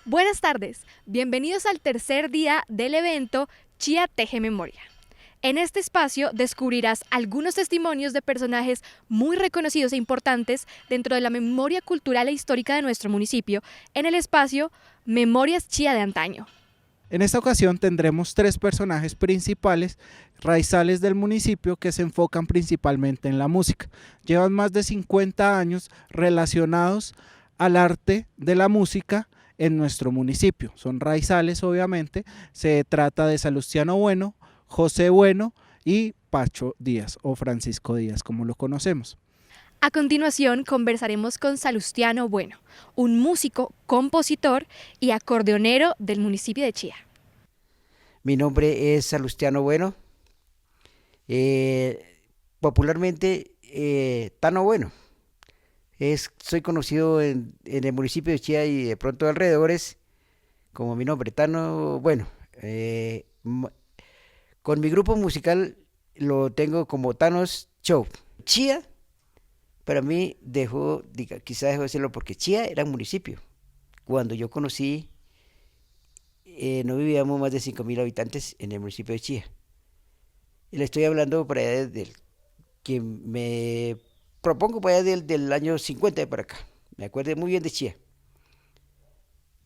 Buenas tardes, bienvenidos al tercer día del evento Chía Teje Memoria. En este espacio descubrirás algunos testimonios de personajes muy reconocidos e importantes dentro de la memoria cultural e histórica de nuestro municipio en el espacio Memorias Chía de Antaño. En esta ocasión tendremos tres personajes principales, raizales del municipio, que se enfocan principalmente en la música. Llevan más de 50 años relacionados al arte de la música en nuestro municipio. Son raizales, obviamente. Se trata de Salustiano Bueno, José Bueno y Pacho Díaz, o Francisco Díaz, como lo conocemos. A continuación conversaremos con Salustiano Bueno, un músico, compositor y acordeonero del municipio de Chía. Mi nombre es Salustiano Bueno, popularmente Tano Bueno. Soy conocido en el municipio de Chía y de pronto alrededores como mi nombre, Tano Bueno. Con mi grupo musical lo tengo como Thanos Show. Chía, para mí quizá dejó de serlo porque Chía era un municipio. Cuando yo conocí, no vivíamos más de 5.000 habitantes en el municipio de Chía. Y le estoy hablando para allá desde que me propongo para allá del año 50 de para acá. Me acuerdo muy bien de Chía.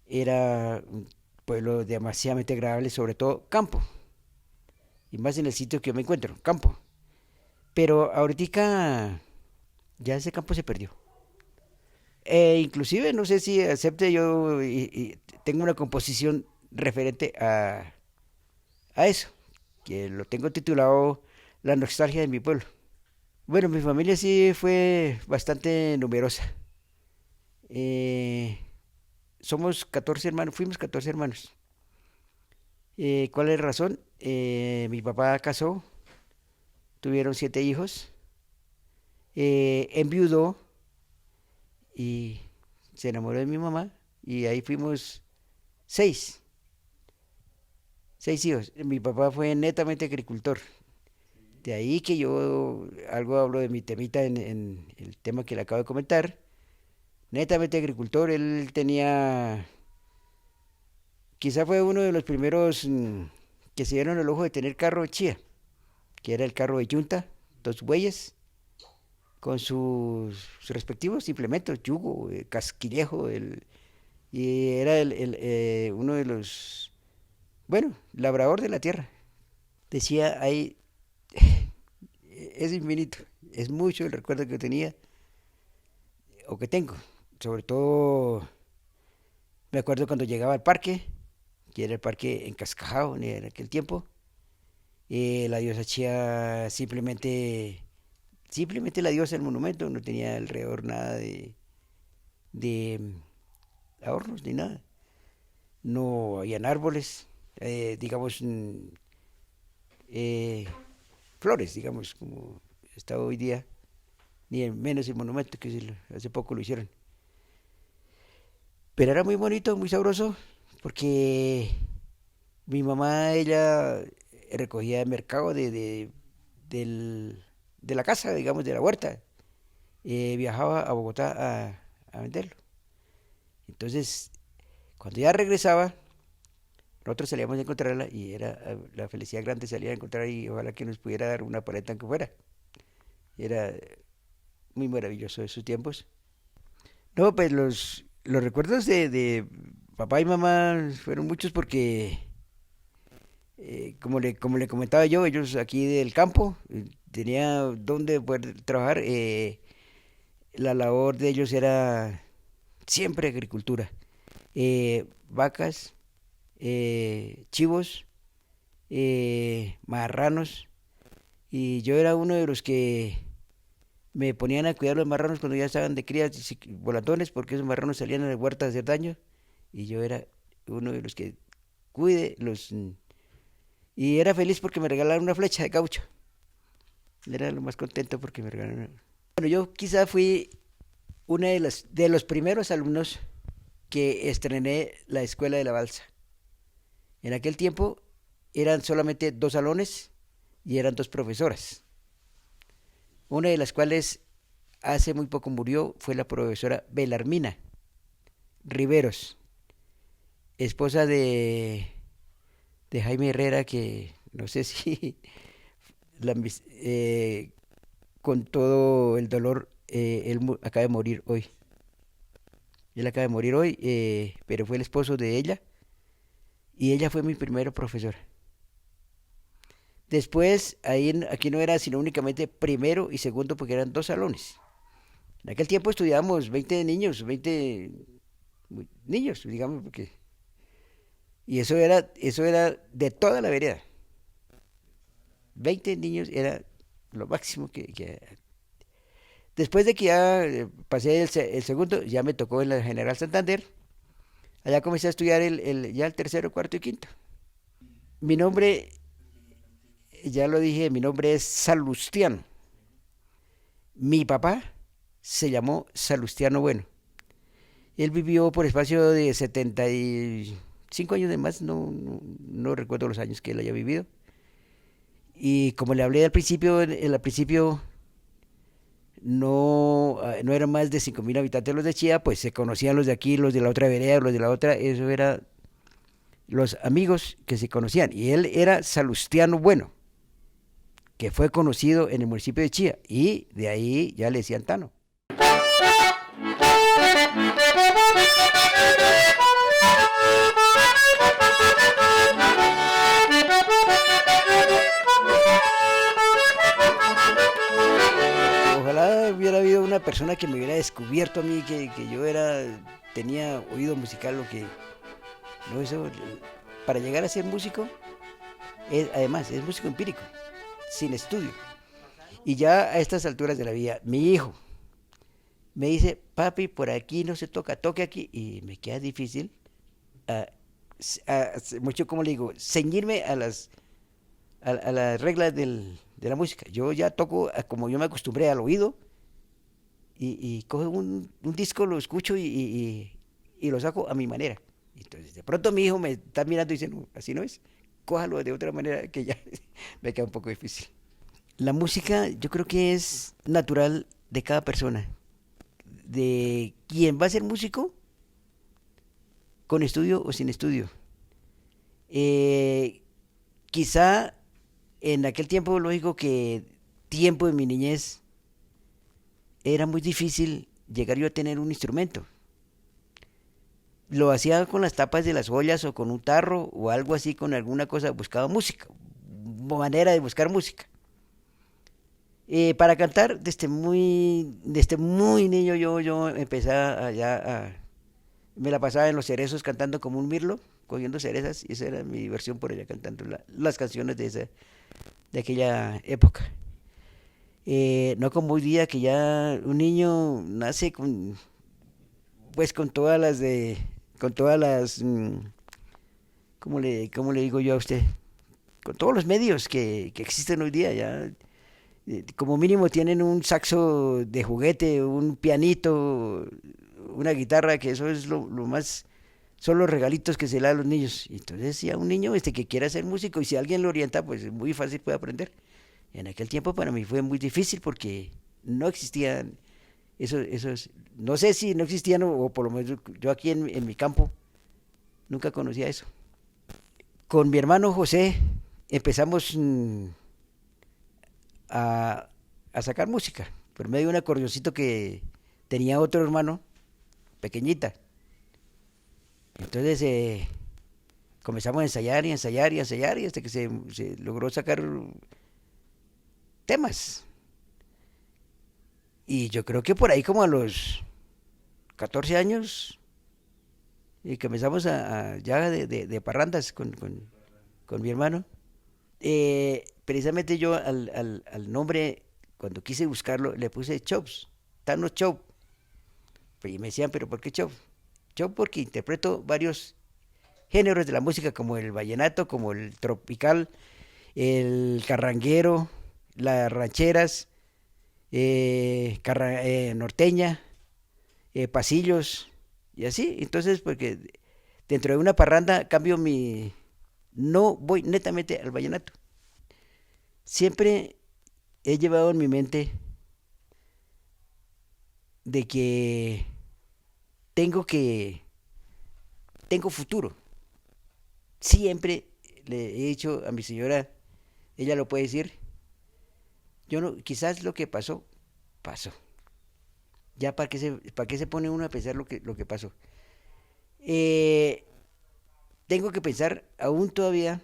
Era un pueblo demasiadamente agradable, sobre todo campo. Y más en el sitio que yo me encuentro, campo. Pero ahorita ya ese campo se perdió. Inclusive no sé si acepte yo y tengo una composición referente a eso, que lo tengo titulado La nostalgia de mi pueblo. Bueno, mi familia sí fue bastante numerosa. Eh, Somos 14 hermanos, fuimos 14 hermanos. ¿Cuál es la razón? Mi papá casó, tuvieron 7 hijos, enviudó y se enamoró de mi mamá y ahí fuimos 6, 6 hijos. Mi papá fue netamente agricultor. De ahí que yo algo hablo de mi temita en el tema que le acabo de comentar. Netamente agricultor, él tenía, quizá fue uno de los primeros que se dieron el ojo de tener carro de chía, que era el carro de yunta, 2 bueyes, con sus respectivos implementos, yugo, casquillejo, y era uno de los, bueno, labrador de la tierra. Decía ahí, es infinito, es mucho el recuerdo que tenía o que tengo. Sobre todo me acuerdo cuando llegaba al parque, que era el parque encascajado en aquel tiempo. La diosa Chía simplemente la diosa del monumento, no tenía alrededor nada de adornos ni nada. No habían árboles, digamos, eh, flores, digamos, como está hoy día, ni menos el monumento que hace poco lo hicieron. Pero era muy bonito, muy sabroso, porque mi mamá, ella recogía el mercado de la casa, digamos, de la huerta. Viajaba a Bogotá a venderlo. Entonces, cuando ya regresaba, nosotros salíamos a encontrarla y era la felicidad grande salir a encontrar y ojalá que nos pudiera dar una paleta aunque fuera. Era muy maravilloso esos tiempos. No, pues los recuerdos de papá y mamá fueron muchos porque, como le comentaba yo, ellos aquí del campo, tenía donde poder trabajar. La labor de ellos era siempre agricultura. Vacas, chivos, marranos, y yo era uno de los que me ponían a cuidar los marranos cuando ya estaban de crías volatones, porque esos marranos salían a la huerta a hacer daño, y yo era uno de los que cuide y era feliz porque me regalaron una flecha de caucho. Era lo más contento porque me regalaron. Bueno, yo quizá fui una de los primeros alumnos que estrené la escuela de la balsa. En aquel tiempo eran solamente 2 salones y eran 2 profesoras. Una de las cuales hace muy poco murió fue la profesora Belarmina Riveros. esposa de Jaime Herrera, que no sé si con todo el dolor, él acaba de morir hoy. Él acaba de morir hoy, pero fue el esposo de ella y ella fue mi primera profesora. Después, aquí no era sino únicamente primero y segundo porque eran 2 salones. En aquel tiempo estudiábamos 20 niños, 20 niños, digamos, porque... Y eso era de toda la vereda. 20 niños era lo máximo que... Después de que ya pasé el segundo, ya me tocó en la General Santander. Allá comencé a estudiar ya el tercero, cuarto y quinto. Mi nombre, ya lo dije, mi nombre es Salustiano. Mi papá se llamó Salustiano Bueno. Él vivió por espacio de 75 años de más, no recuerdo los años que él haya vivido. Y como le hablé al principio, al principio no eran más de 5.000 habitantes los de Chía, pues se conocían los de aquí, los de la otra vereda, los de la otra, eso era los amigos que se conocían. Y él era Salustiano Bueno, que fue conocido en el municipio de Chía, y de ahí ya le decían Tano. Ojalá hubiera habido una persona que me hubiera descubierto a mí que yo tenía oído musical, lo que no, eso, para llegar a ser músico, además es músico empírico, sin estudio. Y ya a estas alturas de la vida, mi hijo me dice, papi, por aquí no se toca, toque aquí, y me queda difícil, mucho, como le digo, ceñirme a las reglas de la música. Yo ya toco como yo me acostumbré al oído, y cojo un disco, lo escucho y lo saco a mi manera. Entonces, de pronto mi hijo me está mirando y dice, no, así no es, cójalo de otra manera, que ya me queda un poco difícil. La música yo creo que es natural de cada persona, de quien va a ser músico, con estudio o sin estudio. Quizá en aquel tiempo, lógico que tiempo de mi niñez, era muy difícil llegar yo a tener un instrumento. Lo hacía con las tapas de las ollas o con un tarro o algo así, con alguna cosa, buscaba música, manera de buscar música. Para cantar, desde muy niño yo empecé me la pasaba en los cerezos cantando como un mirlo, cogiendo cerezas, y esa era mi diversión por allá cantando las canciones de aquella época. No como hoy día que ya un niño nace con todas las, ¿cómo le digo yo a usted? Con todos los medios que existen hoy día, ya como mínimo tienen un saxo de juguete, un pianito, una guitarra, que eso es lo más, son los regalitos que se le dan a los niños. Entonces, si a un niño que quiera ser músico, y si alguien lo orienta, pues es muy fácil, puede aprender. En aquel tiempo para mí fue muy difícil porque no existían esos, no sé si no existían, o por lo menos yo aquí en mi campo nunca conocía eso. Con mi hermano José empezamos a sacar música por medio de un acordeoncito que tenía otro hermano, pequeñita. Entonces comenzamos a ensayar y ensayar y ensayar, y hasta que se logró sacar temas. Y yo creo que por ahí como a los 14 años y comenzamos ya de parrandas con mi hermano. Precisamente yo al nombre, cuando quise buscarlo, le puse Chops, Tano Chop. Y me decían, ¿pero por qué Chop? Chop porque interpreto varios géneros de la música, como el vallenato, como el tropical, el carranguero, las rancheras, norteña, pasillos y así. Entonces, porque dentro de una parranda no voy netamente al vallenato. Siempre he llevado en mi mente de que tengo futuro siempre le he dicho a mi señora, ella lo puede decir, yo no, quizás lo que pasó, pasó. Ya para qué se pone uno a pensar lo que pasó. Eh, Tengo que pensar aún todavía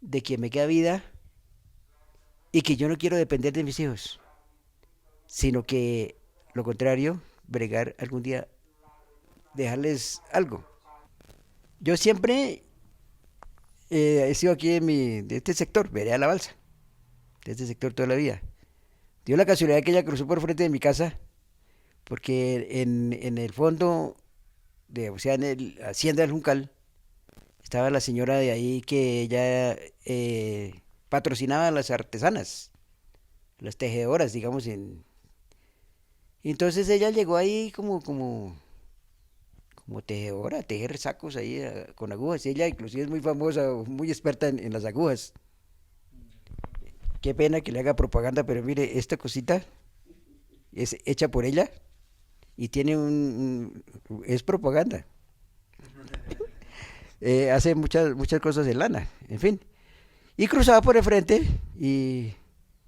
de que me queda vida y que yo no quiero depender de mis hijos, sino que lo contrario, bregar algún día, dejarles algo. Yo siempre he sido aquí de este sector, Vereda La Balsa, de este sector toda la vida. Dio la casualidad que ella cruzó por frente de mi casa, porque en el fondo, o sea, en el Hacienda del Juncal, estaba la señora de ahí que ella patrocinaba a las artesanas, las tejedoras, digamos. Y entonces ella llegó ahí como tejedora, a tejer sacos ahí con agujas. Y ella inclusive es muy famosa, muy experta en las agujas. Qué pena que le haga propaganda, pero mire, esta cosita es hecha por ella y tiene es propaganda. Hace muchas cosas en lana, en fin. Y cruzaba por el frente y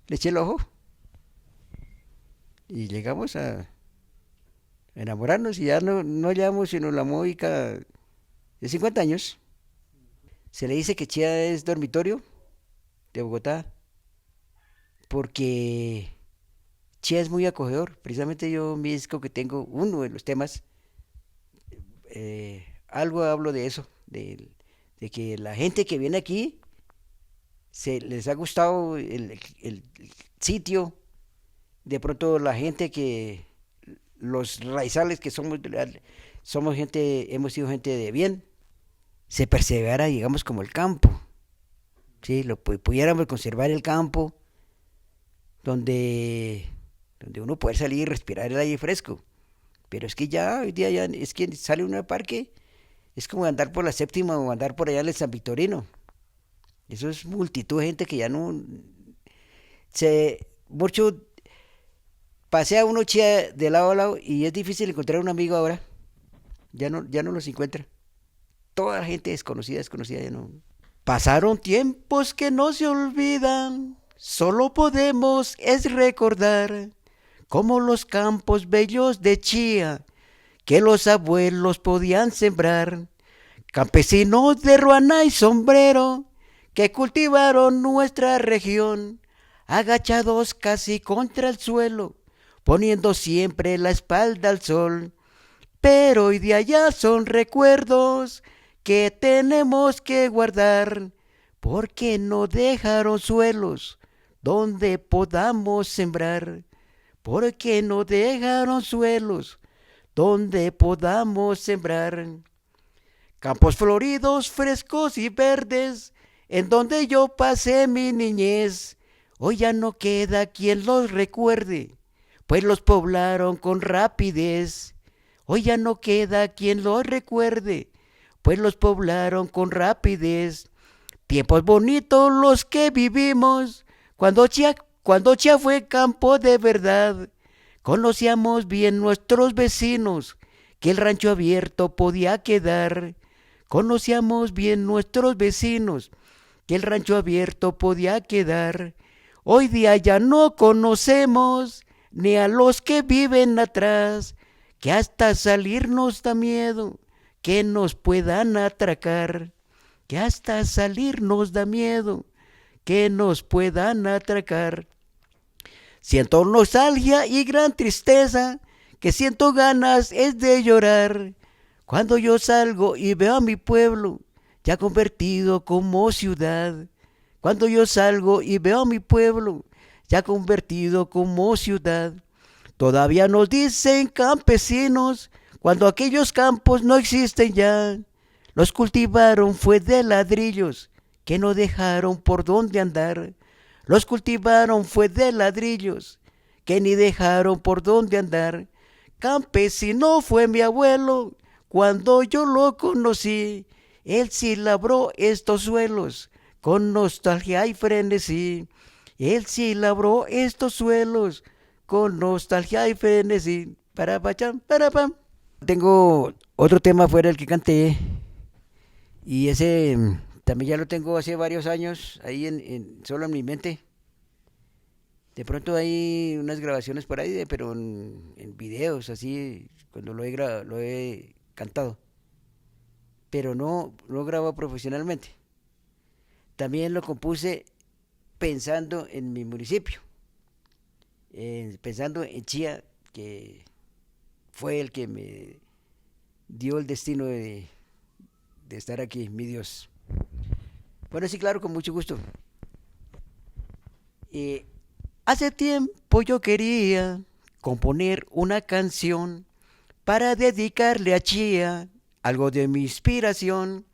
le eché el ojo y llegamos a enamorarnos y ya no llevamos sino la módica de 50 años. Se le dice que Chía es dormitorio de Bogotá porque Chía es muy acogedor. Precisamente yo mi disco que tengo, uno de los temas, algo hablo de eso, de que la gente que viene aquí les ha gustado el sitio, de pronto la gente que, los raizales que somos gente, hemos sido gente de bien, se persevera, digamos, como el campo, ¿sí? Pudiéramos conservar el campo donde uno puede salir y respirar el aire fresco, pero es que ya hoy día ya es que sale uno al parque, es como andar por la séptima o andar por allá en el San Victorino. Eso es multitud de gente que ya no mucho pasea uno Chía de lado a lado y es difícil encontrar un amigo ahora. Ya no los encuentra. Toda la gente desconocida ya no. Pasaron tiempos que no se olvidan, solo podemos es recordar como los campos bellos de Chía que los abuelos podían sembrar, campesinos de ruana y sombrero que cultivaron nuestra región, agachados casi contra el suelo, poniendo siempre la espalda al sol. Pero hoy de allá son recuerdos que tenemos que guardar, porque no dejaron suelos donde podamos sembrar, porque no dejaron suelos donde podamos sembrar. Campos floridos, frescos y verdes, en donde yo pasé mi niñez, hoy ya no queda quien los recuerde, pues los poblaron con rapidez. Hoy ya no queda quien los recuerde, pues los poblaron con rapidez. Tiempos bonitos los que vivimos, cuando Chía fue campo de verdad. Conocíamos bien nuestros vecinos, que el rancho abierto podía quedar. Conocíamos bien nuestros vecinos, que el rancho abierto podía quedar. Hoy día ya no conocemos ni a los que viven atrás, que hasta salir nos da miedo que nos puedan atracar, que hasta salir nos da miedo que nos puedan atracar. Siento nostalgia y gran tristeza, que siento ganas es de llorar, cuando yo salgo y veo a mi pueblo ya convertido como ciudad. Cuando yo salgo y veo a mi pueblo ya convertido como ciudad. Todavía nos dicen campesinos, cuando aquellos campos no existen ya. Los cultivaron fue de ladrillos, que no dejaron por dónde andar. Los cultivaron fue de ladrillos, que ni dejaron por dónde andar. Campesino fue mi abuelo, cuando yo lo conocí. Él sí labró estos suelos, con nostalgia y frenesí. Él sí labró estos suelos, con nostalgia y frenesí. Para pam. Tengo otro tema fuera del que canté, Y ese también ya lo tengo hace varios años ahí solo en mi mente. De pronto hay unas grabaciones por ahí, pero en videos, así, cuando lo he cantado. Pero no lo grabo profesionalmente. También lo compuse pensando en mi municipio, pensando en Chía, que fue el que me dio el destino de estar aquí, mi Dios. Bueno, sí, claro, con mucho gusto. Hace tiempo yo quería componer una canción para dedicarle a Chía algo de mi inspiración.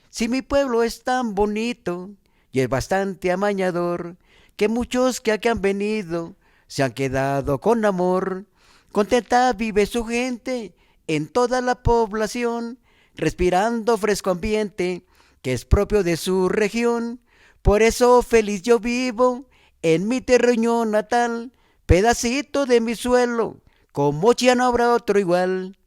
Si mi pueblo es tan bonito y es bastante amañador, que muchos que aquí han venido se han quedado con amor. Contenta vive su gente en toda la población, respirando fresco ambiente que es propio de su región. Por eso feliz yo vivo en mi terruño natal, pedacito de mi suelo, como ya no habrá otro igual.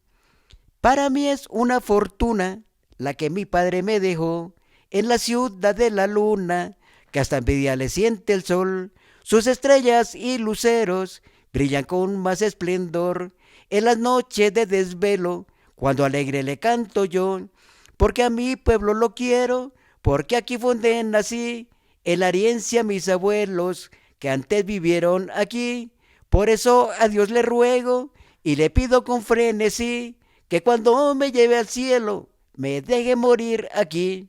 Para mí es una fortuna la que mi padre me dejó en la ciudad de la luna, que hasta envidia le siente el sol. Sus estrellas y luceros brillan con más esplendor en las noches de desvelo, cuando alegre le canto yo, porque a mi pueblo lo quiero, porque aquí fue donde nací, en la herencia mis abuelos que antes vivieron aquí. Por eso a Dios le ruego y le pido con frenesí que cuando me lleve al cielo me deje morir aquí.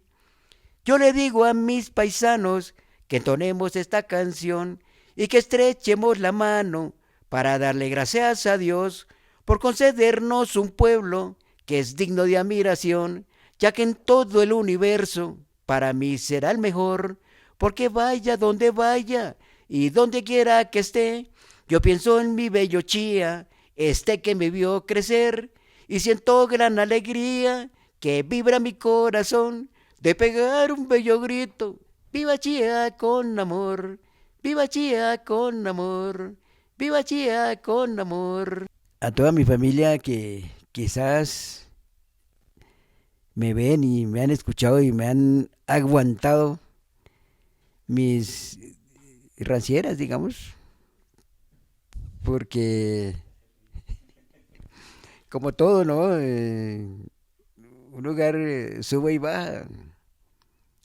Yo le digo a mis paisanos que entonemos esta canción y que estrechemos la mano para darle gracias a Dios por concedernos un pueblo que es digno de admiración, ya que en todo el universo para mí será el mejor, porque vaya donde vaya y donde quiera que esté, yo pienso en mi bello Chía, que me vio crecer, y siento gran alegría que vibra mi corazón de pegar un bello grito: ¡viva Chía con amor! ¡Viva Chía con amor! ¡Viva Chía con amor! A toda mi familia que quizás me ven y me han escuchado y me han aguantado mis rancieras, digamos, porque como todo, ¿no? Un lugar sube y baja.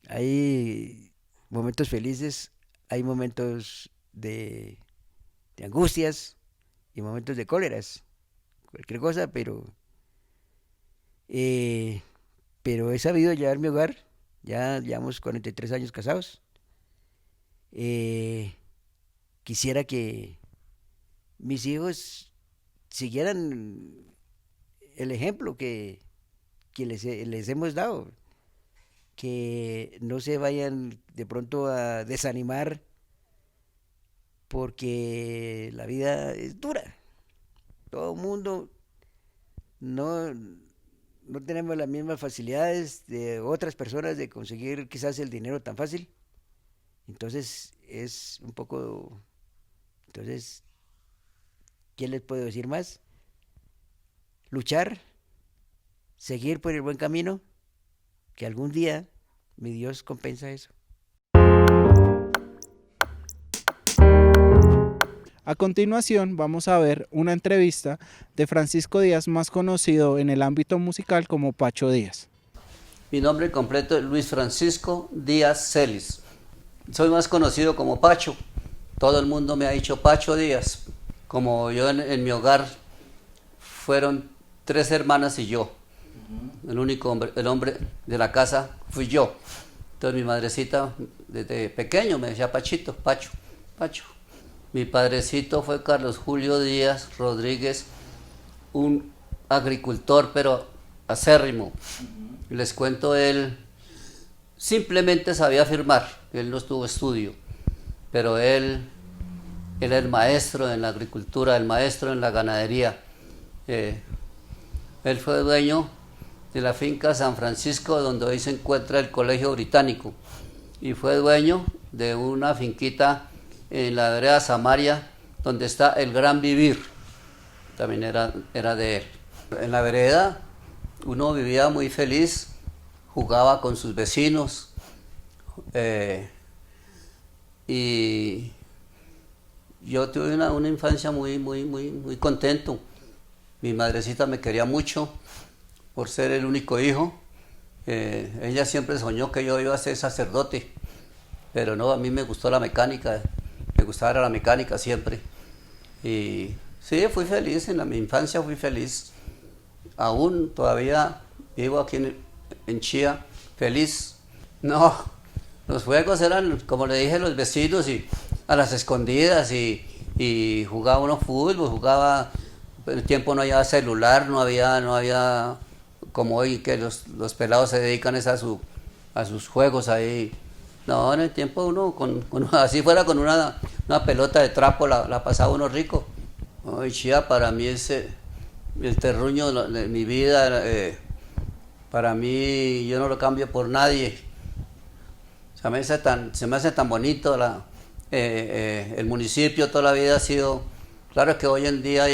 Hay momentos felices, hay momentos de angustias y momentos de cóleras, cualquier cosa, pero he sabido llevar mi hogar. Ya llevamos 43 años casados. Quisiera que mis hijos siguieran el ejemplo que les hemos dado, que no se vayan de pronto a desanimar porque la vida es dura. Todo el mundo no tenemos las mismas facilidades de otras personas de conseguir quizás el dinero tan fácil. Entonces es un poco... Entonces, ¿qué les puedo decir más? Luchar, seguir por el buen camino, que algún día mi Dios compensa eso. A continuación vamos a ver una entrevista de Francisco Díaz, más conocido en el ámbito musical como Pacho Díaz. Mi nombre completo es Luis Francisco Díaz Celis. Soy más conocido como Pacho. Todo el mundo me ha dicho Pacho Díaz. Como yo en mi hogar fueron 3 hermanas y yo. El único hombre, el hombre de la casa fui yo. Entonces mi madrecita desde pequeño me decía Pachito, Pacho, Pacho. Mi padrecito fue Carlos Julio Díaz Rodríguez, un agricultor pero acérrimo. Les cuento, él simplemente sabía firmar, él no tuvo estudio, pero él era el maestro en la agricultura, el maestro en la ganadería. Él fue dueño de la finca San Francisco, donde hoy se encuentra el Colegio Británico, y fue dueño de una finquita en la vereda Samaria, donde está el Gran Vivir, también era de él. En la vereda uno vivía muy feliz, jugaba con sus vecinos, y yo tuve una infancia muy contento. Mi madrecita me quería mucho por ser el único hijo. Ella siempre soñó que yo iba a ser sacerdote, pero no, a mí me gustó la mecánica, me gustaba la mecánica siempre. Y sí, fui feliz, mi infancia fui feliz. Aún todavía vivo aquí en Chía, feliz. No, los juegos eran, como le dije, los vecinos y a las escondidas y jugaba uno fútbol, jugaba, en el tiempo no había celular, no había como hoy que los pelados se dedican a sus juegos ahí. No, en el tiempo uno, así fuera con una pelota de trapo, la pasaba uno rico. Hoy Chía para mí es el terruño de mi vida. Para mí yo no lo cambio por nadie. Se me hace tan bonito el municipio. Toda la vida ha sido, claro que hoy en día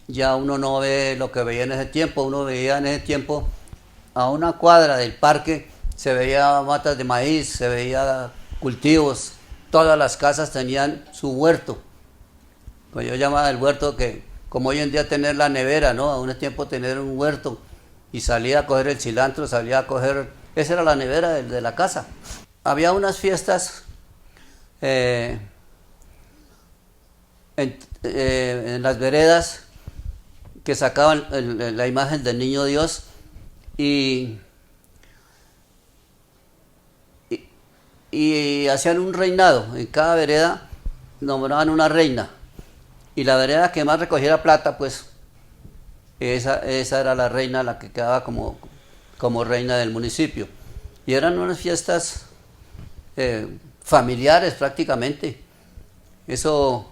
ya uno no ve lo que veía en ese tiempo. Uno veía en ese tiempo a una cuadra del parque, se veía matas de maíz, se veía cultivos, todas las casas tenían su huerto. Pues yo llamaba el huerto, que como hoy en día tener la nevera, ¿no? A un tiempo tener un huerto, y salía a coger el cilantro, salía a coger, esa era la nevera de la casa. Había unas fiestas en las veredas que sacaban la imagen del Niño Dios y hacían un reinado. En cada vereda nombraban una reina, y la vereda que más recogiera plata, pues esa era la reina, la que quedaba como reina del municipio. Y eran unas fiestas familiares prácticamente. Eso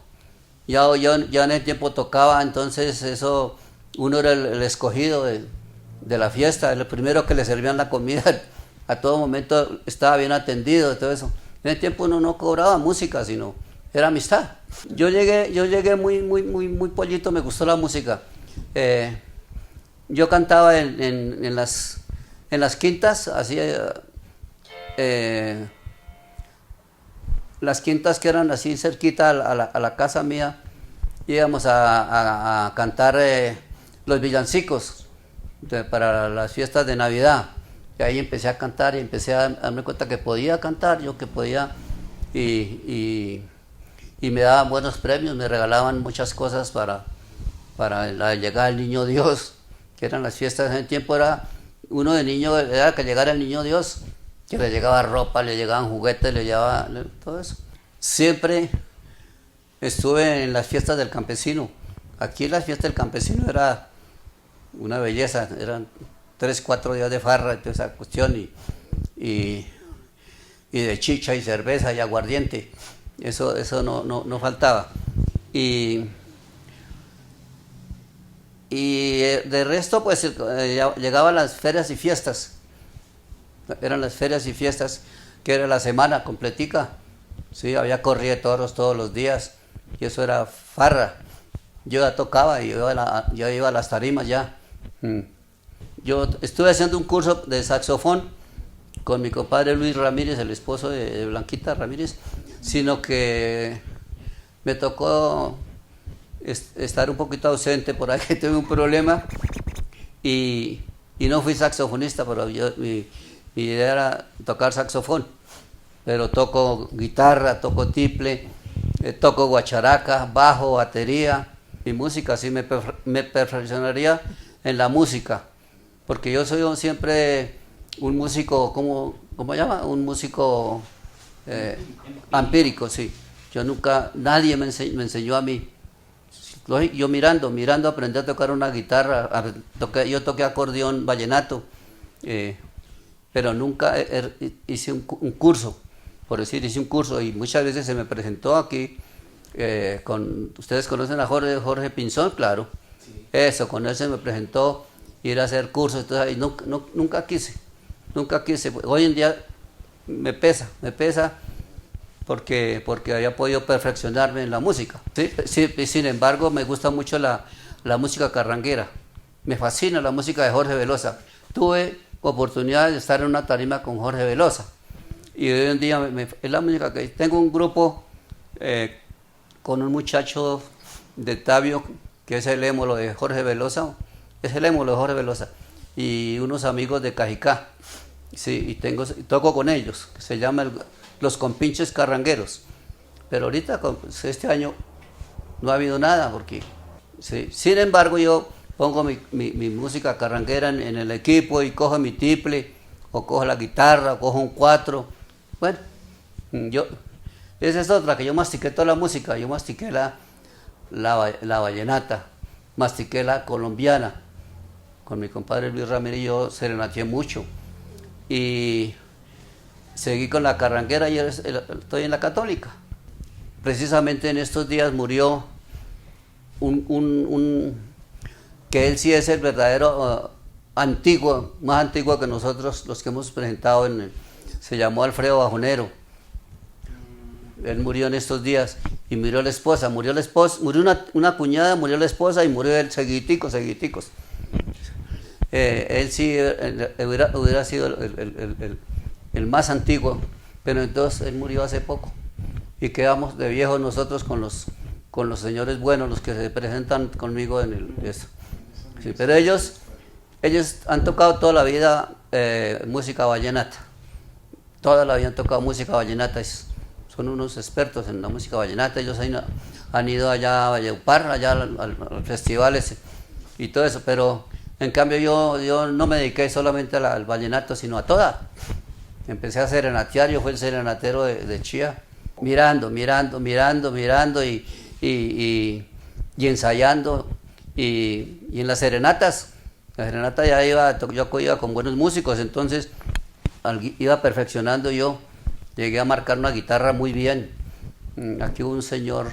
ya en el tiempo tocaba, entonces eso, uno era el escogido de la fiesta, el primero que le servían la comida, a todo momento estaba bien atendido, todo eso. En el tiempo uno no cobraba música, sino era amistad. Yo llegué muy pollito, me gustó la música. Yo cantaba en las quintas, hacía las quintas que eran así cerquita a la casa mía, íbamos a cantar los villancicos para las fiestas de Navidad. Y ahí empecé a cantar y empecé a darme cuenta que podía cantar, yo que podía, y me daban buenos premios, me regalaban muchas cosas para la llegada del Niño Dios, que eran las fiestas. En el tiempo uno de niño era que llegara el Niño Dios, que le llegaba ropa, le llegaban juguetes, le llevaba todo eso. Siempre estuve en las fiestas del campesino. Aquí la fiesta del campesino era una belleza, eran 3-4 días de farra, toda esa cuestión, y de chicha y cerveza y aguardiente. Eso no faltaba. Y de resto, pues llegaban las ferias y fiestas. Eran las ferias y fiestas, que era la semana completica. Sí, había corrida de toros todos los días, y eso era farra. Yo ya tocaba y yo iba a las tarimas ya. Yo estuve haciendo un curso de saxofón con mi compadre Luis Ramírez, el esposo de Blanquita Ramírez, sino que me tocó estar un poquito ausente por ahí, que tuve un problema y no fui saxofonista, pero mi idea era tocar saxofón, pero toco guitarra, toco tiple, toco guacharaca, bajo, batería y música. Así me perfeccionaría en la música, porque yo soy siempre un músico, ¿cómo llama? Un músico empírico, sí. Yo nunca, nadie me enseñó a mí. Yo mirando aprendí a tocar una guitarra, yo toqué acordeón vallenato, pero nunca hice un curso, por decir, hice un curso, y muchas veces se me presentó aquí, ustedes conocen a Jorge Pinzón, claro, sí. Eso, con él se me presentó ir a hacer cursos, entonces nunca quise, hoy en día me pesa, porque había podido perfeccionarme en la música. Sí, sin embargo, me gusta mucho la música carranguera. Me fascina la música de Jorge Velosa. Tuve oportunidad de estar en una tarima con Jorge Velosa. Y hoy en día es la música que tengo un grupo con un muchacho de Tabio, que es el émulo de Jorge Velosa, es el émulo de Jorge Velosa, y unos amigos de Cajicá, sí, y toco con ellos, que se llama Los Compinches Carrangueros. Pero ahorita, este año, no ha habido nada, porque, sí. Sin embargo, yo pongo mi música carranguera en el equipo y cojo mi tiple, o cojo la guitarra, o cojo un cuatro. Bueno, esa es otra, que yo mastiqué toda la música. Yo mastiqué la vallenata, mastiqué la colombiana. Con mi compadre Luis Ramírez yo serenateé mucho. Y seguí con la carranguera y estoy en la católica. Precisamente en estos días murió que él sí es el verdadero antiguo, más antiguo que nosotros, los que hemos presentado, se llamó Alfredo Bajonero. Él murió en estos días y murió la esposa, murió una cuñada, murió la esposa y murió él seguiticos. Él sí hubiera sido el más antiguo, pero entonces él murió hace poco y quedamos de viejos nosotros con los señores buenos, los que se presentan conmigo en eso. Sí, pero ellos han tocado toda la vida música vallenata, toda la vida han tocado música vallenata, son unos expertos en la música vallenata. Ellos han ido allá a Valledupar, allá a los festivales y todo eso, pero en cambio yo no me dediqué solamente al vallenato, sino a toda. Empecé a serenatear, yo fui el serenatero de Chía, mirando y ensayando, y en las serenatas, ya yo iba con buenos músicos, entonces iba perfeccionando yo, llegué a marcar una guitarra muy bien. Aquí hubo un señor,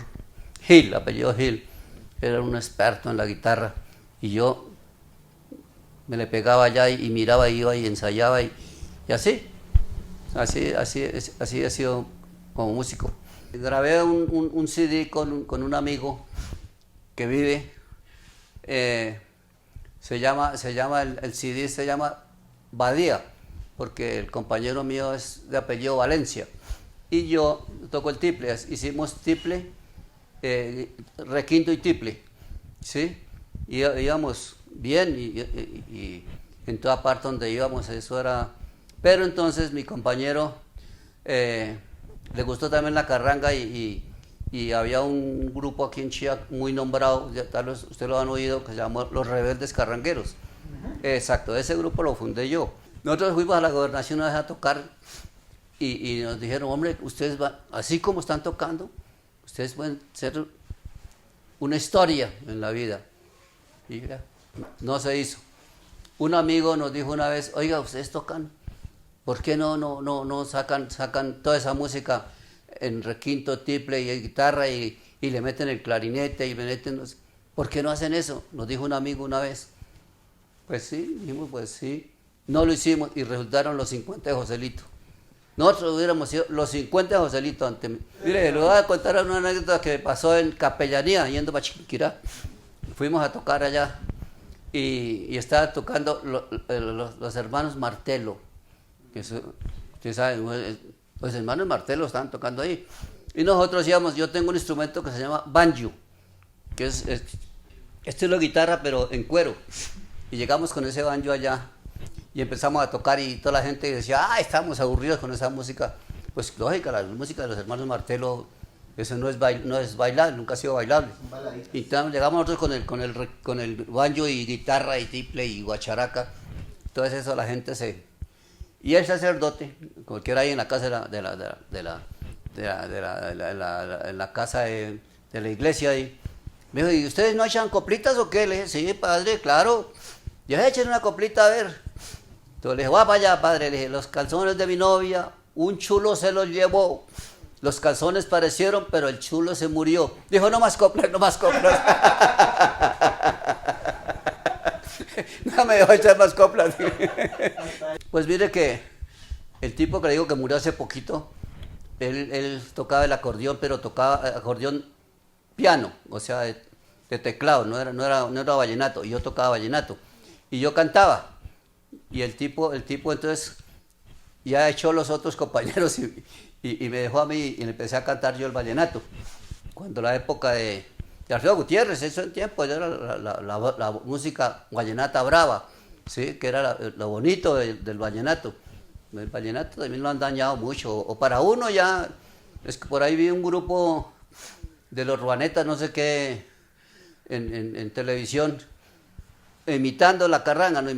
Gil, apellido Gil, era un experto en la guitarra, y yo me le pegaba allá y miraba, iba y ensayaba, y así he sido como músico. Grabé un CD con un amigo que vive, se llama el CD se llama Badía, porque el compañero mío es de apellido Valencia, y yo toco el tiple. Hicimos tiple, requinto y tiple, ¿sí? Y íbamos bien, y en toda parte donde íbamos eso era. Pero entonces mi compañero le gustó también la carranga, y había un grupo aquí en Chía muy nombrado, tal vez ustedes lo han oído, que se llamó Los Rebeldes Carrangueros. Exacto, ese grupo lo fundé yo. Nosotros fuimos a la gobernación una vez a tocar y nos dijeron, hombre, ustedes así como están tocando, ustedes pueden ser una historia en la vida. Y ya, no se hizo. Un amigo nos dijo una vez, oiga, ustedes tocan, ¿por qué no sacan toda esa música en requinto, tiple y guitarra, y le meten el clarinete y ¿por qué no hacen eso? Nos dijo un amigo una vez. Pues sí, dijimos, pues sí. No lo hicimos y resultaron los 50 de Joselito. Nosotros hubiéramos sido los 50 de Joselito ante mí. Mire, le voy a contar una anécdota que pasó en Capellanía, yendo para Chiquinquirá. Fuimos a tocar allá y estaba tocando los hermanos Martelo. Ustedes saben, los hermanos Martelo estaban tocando ahí. Y nosotros íbamos, yo tengo un instrumento que se llama banjo, que es estilo guitarra, pero en cuero. Y llegamos con ese banjo allá y empezamos a tocar, y toda la gente decía, estamos aburridos con esa música. Pues lógica, la música de los hermanos Martelo, eso no es bailable, nunca ha sido bailable. Y entonces llegamos nosotros con el banjo y guitarra y tiple y guacharaca. Entonces eso la gente Y el sacerdote, cualquiera ahí en la casa en la casa de la iglesia ahí, me dijo, ¿y ustedes no echan coplitas o qué? Le dije, sí, padre, claro, yo echen una coplita a ver. Entonces le dije, va para allá, padre. Le dije, los calzones de mi novia, un chulo se los llevó. Los calzones parecieron, pero el chulo se murió. Dijo, no más coplas, no más coplas. No me dejó echar más coplas. Pues mire que el tipo que le digo que murió hace poquito, él tocaba el acordeón, pero tocaba acordeón piano, o sea, de teclado, no era vallenato, y yo tocaba vallenato. Y yo cantaba. Y el tipo entonces ya echó los otros compañeros y me dejó a mí y le empecé a cantar yo el vallenato. Cuando la época de Alfredo Gutiérrez, eso en tiempo, era la música vallenata brava, ¿sí? Que era lo bonito del vallenato. El vallenato también lo han dañado mucho, o para uno ya, es que por ahí vi un grupo de los Ruanetas, no sé qué, en televisión, imitando la carranga, no,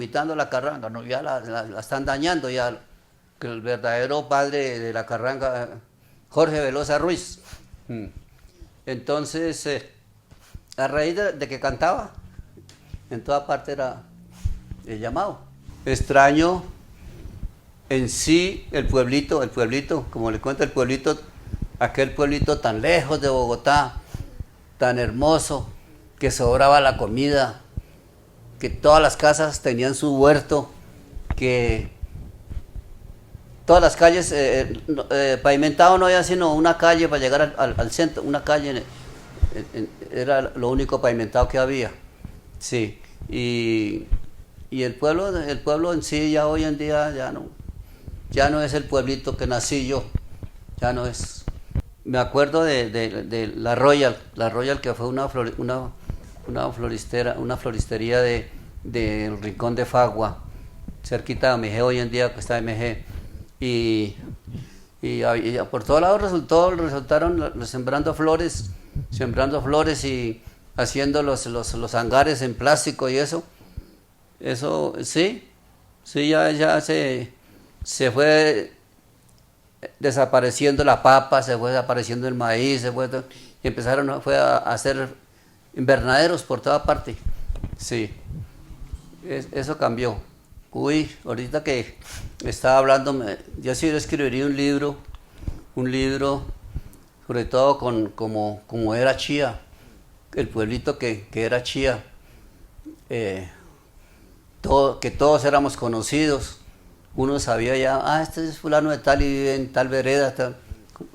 ya la están dañando, ya, que el verdadero padre de la carranga, Jorge Velosa Ruiz. Entonces, a raíz de que cantaba, en toda parte era el llamado. Extraño en sí el pueblito, como le cuento, el pueblito, aquel pueblito tan lejos de Bogotá, tan hermoso, que sobraba la comida, que todas las casas tenían su huerto, que todas las calles, pavimentado no había sino una calle para llegar al centro, una calle era lo único pavimentado que había, sí, y el pueblo en sí ya hoy en día ya no es el pueblito que nací yo, ya no es. Me acuerdo de la Royal que fue una floristería del Rincón de Fagua, cerquita de Mejé hoy en día, que está en Mejé, y por todos lados resultaron sembrando flores y haciendo los hangares en plástico y eso sí ya se fue desapareciendo la papa, se fue desapareciendo el maíz, y empezaron a hacer invernaderos por toda parte. Sí, eso cambió. Uy, ahorita que estaba hablando, yo sí escribiría un libro, sobre todo como era Chía, el pueblito que era Chía, que todos éramos conocidos. Uno sabía ya, este es fulano de tal y vive en tal vereda,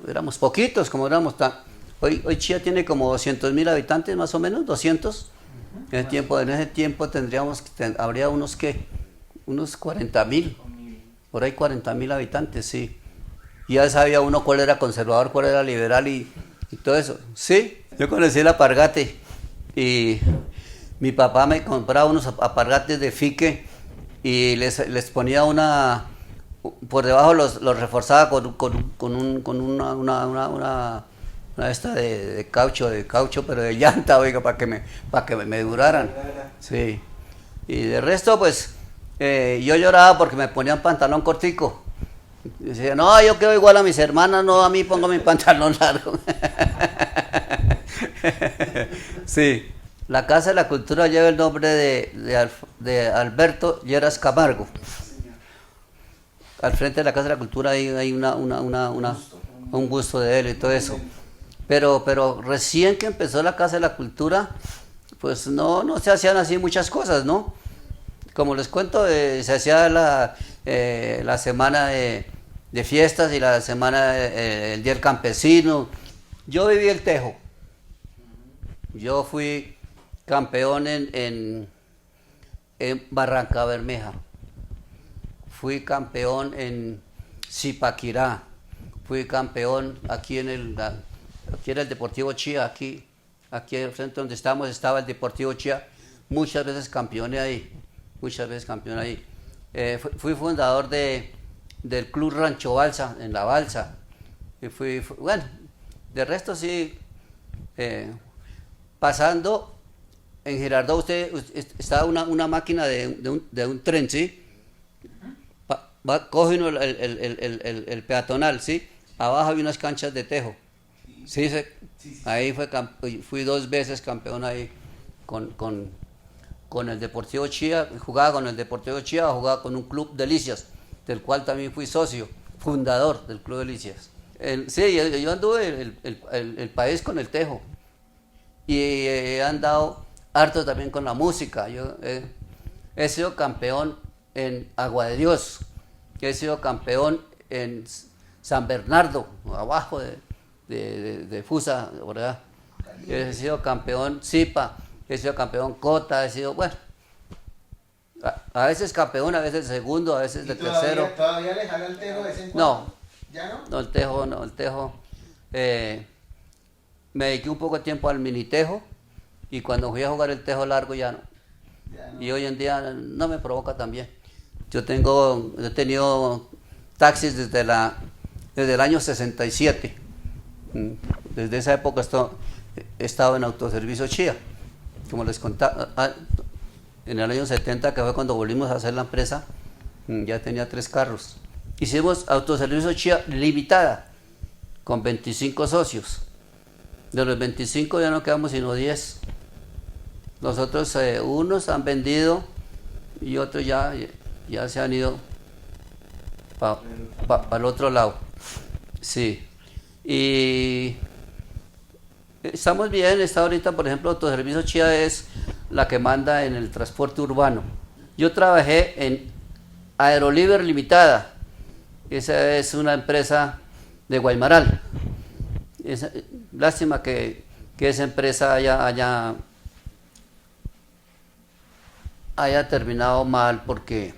éramos poquitos, como éramos tan. Hoy Chía tiene como 200.000 habitantes, más o menos, 200. En ese tiempo habría unos 40.000, por ahí 40.000 habitantes, sí. Y ya sabía uno cuál era conservador, cuál era liberal y todo eso. Sí, yo conocí el Alpargate y mi papá me compraba unos alpargates de fique y les ponía por debajo los reforzaba con una esta de caucho, pero de llanta, oiga, para que me duraran. Sí. Y de resto, pues, yo lloraba porque me ponían pantalón cortico. Y decía, no, yo quedo igual a mis hermanas, no, a mí pongo mi pantalón largo. Sí. La Casa de la Cultura lleva el nombre de Alberto Lleras Camargo. Al frente de la Casa de la Cultura hay un busto de él y todo eso. Pero recién que empezó la Casa de la Cultura, pues no se hacían así muchas cosas, ¿no? Como les cuento, se hacía la semana de fiestas y la semana el Día del Campesino. Yo viví el tejo. Yo fui campeón en Barranca Bermeja. Fui campeón en Zipaquirá. Fui campeón aquí aquí era el Deportivo Chía, aquí al frente donde estaba el Deportivo Chía, muchas veces campeón ahí. Fui fundador del Club Rancho Balsa, en La Balsa. Y bueno, de resto sí, pasando en Girardot, usted estaba una máquina de un tren, ¿sí? Coge uno el peatonal, ¿sí? Abajo hay unas canchas de tejo. Sí. Ahí fui 2 veces campeón ahí con el Deportivo Chía, jugaba con el Deportivo Chía, jugaba con un club Delicias, del cual también fui socio, fundador del club Delicias. Sí, yo anduve el país con el tejo y he andado harto también con la música. Yo he sido campeón en Agua de Dios, he sido campeón en San Bernardo, abajo de Fusa, ¿verdad? He sido campeón Zipa, he sido campeón Cota, bueno, A veces campeón, a veces segundo, a veces de tercero. ¿Todavía le jala el tejo de vez en cuando? No, ¿Ya no? no, el tejo, no, el tejo. Me dediqué un poco de tiempo al mini tejo y cuando fui a jugar el tejo largo ya no. Ya no. Y hoy en día no me provoca también. He tenido taxis desde el año 67. Desde esa época he estado en autoservicio Chía. Como les contaba, en el año 70, que fue cuando volvimos a hacer la empresa, ya tenía 3 carros. Hicimos autoservicio Chía limitada, con 25 socios. De los 25 ya no quedamos sino 10. Los otros, unos han vendido y otros ya se han ido para el otro lado. Sí. Y estamos bien. Está ahorita, por ejemplo, Autoservicio Chía es la que manda en el transporte urbano. Yo trabajé en Aeroliber Limitada. Esa es una empresa de Guaymaral. Lástima que esa empresa haya terminado mal porque